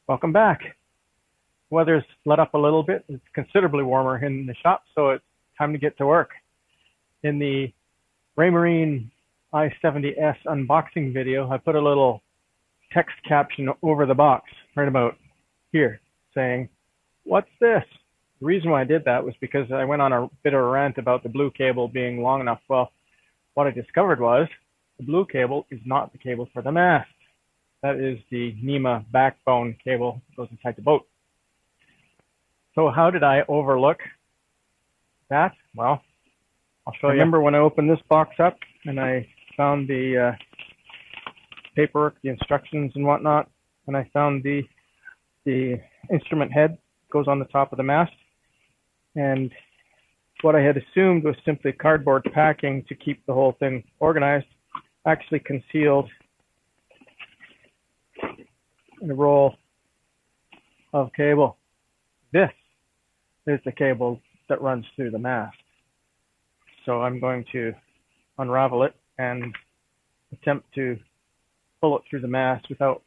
Welcome back. Weather's let up a little bit. It's considerably warmer in the shop, so it's time to get to work. In the Raymarine i70S unboxing video, I put a little text caption over the box right about here saying, "What's this?" The reason why I did that was because I went on a bit of a rant about the blue cable being long enough. Well, what I discovered was the blue cable is not the cable for the mast. That is the NEMA backbone cable that goes inside the boat. So how did I overlook that? Well, I'll show you. Remember when I opened this box up and I found the paperwork, the instructions and whatnot, and I found the instrument head goes on the top of the mast. And what I had assumed was simply cardboard packing to keep the whole thing organized, actually concealed in a roll of cable. This is the cable that runs through the mast. So I'm going to unravel it and attempt to pull it through the mast without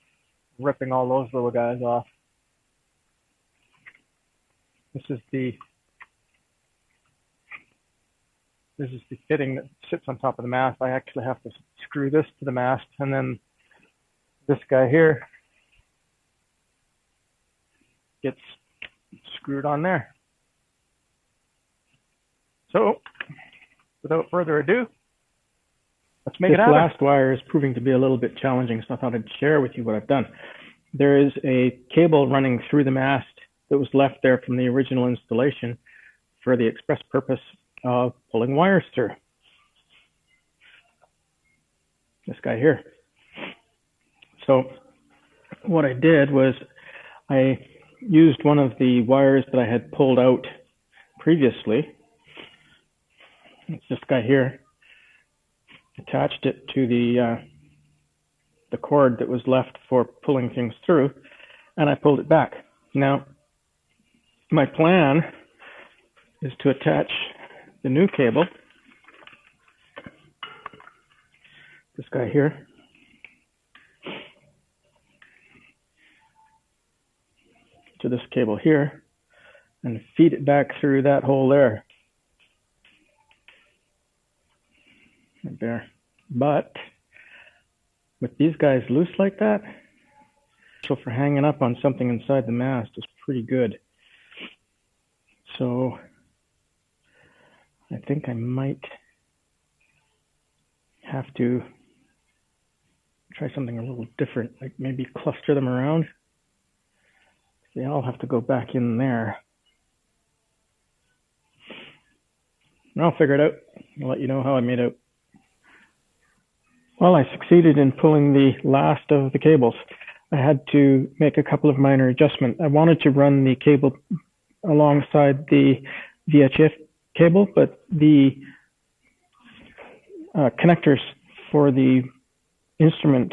ripping all those little guys off. This is the fitting that sits on top of the mast. I actually have to screw this to the mast, and then this guy here gets screwed on there. So, without further ado, let's make it happen. This last wire is proving to be a little bit challenging, so I thought I'd share with you what I've done. There is a cable running through the mast that was left there from the original installation for the express purpose of pulling wires through. This guy here. So what I did was I used one of the wires that I had pulled out previously. It's this guy here. Attached it to the cord that was left for pulling things through, and I pulled it back. Now, my plan is to attach the new cable, this guy here, to this cable here, and feed it back through that hole there. Right there. But with these guys loose like that, so for hanging up on something inside the mast is pretty good. So I think I might have to try something a little different, like maybe cluster them around. They all have to go back in there. And I'll figure it out. I'll let you know how I made out. Well, I succeeded in pulling the last of the cables. I had to make a couple of minor adjustments. I wanted to run the cable alongside the VHF cable, but the connectors for the instrument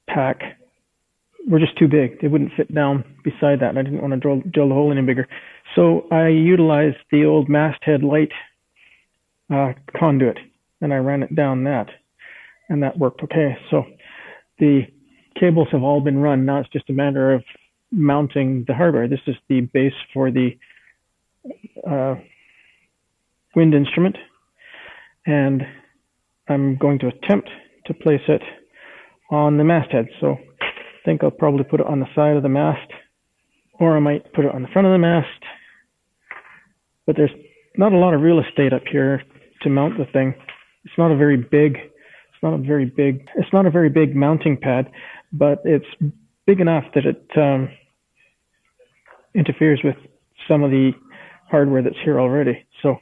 pack were just too big. They wouldn't fit down beside that, and I didn't want to drill the hole any bigger. So I utilized the old masthead light conduit, and I ran it down that, and that worked okay. So the cables have all been run. Now it's just a matter of mounting the hardware. This is the base for the wind instrument, and I'm going to attempt to place it on the masthead. So I think I'll probably put it on the side of the mast, or I might put it on the front of the mast, but there's not a lot of real estate up here to mount the thing. It's not a very big mounting pad, but it's big enough that it interferes with some of the hardware that's here already. So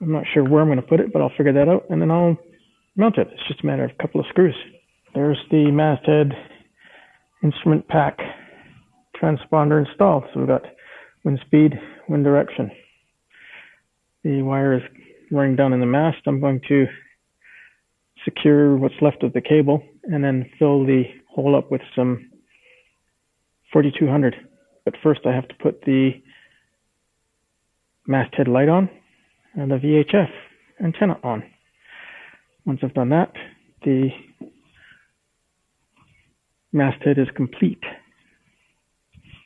I'm not sure where I'm going to put it, but I'll figure that out, and then I'll mount it. It's just a matter of a couple of screws. There's the masthead instrument pack transponder installed. So we've got wind speed, wind direction. The wire is running down in the mast. I'm going to secure what's left of the cable and then fill the hole up with some 4200. But first I have to put the masthead light on and the VHF antenna on. Once I've done that, the masthead is complete.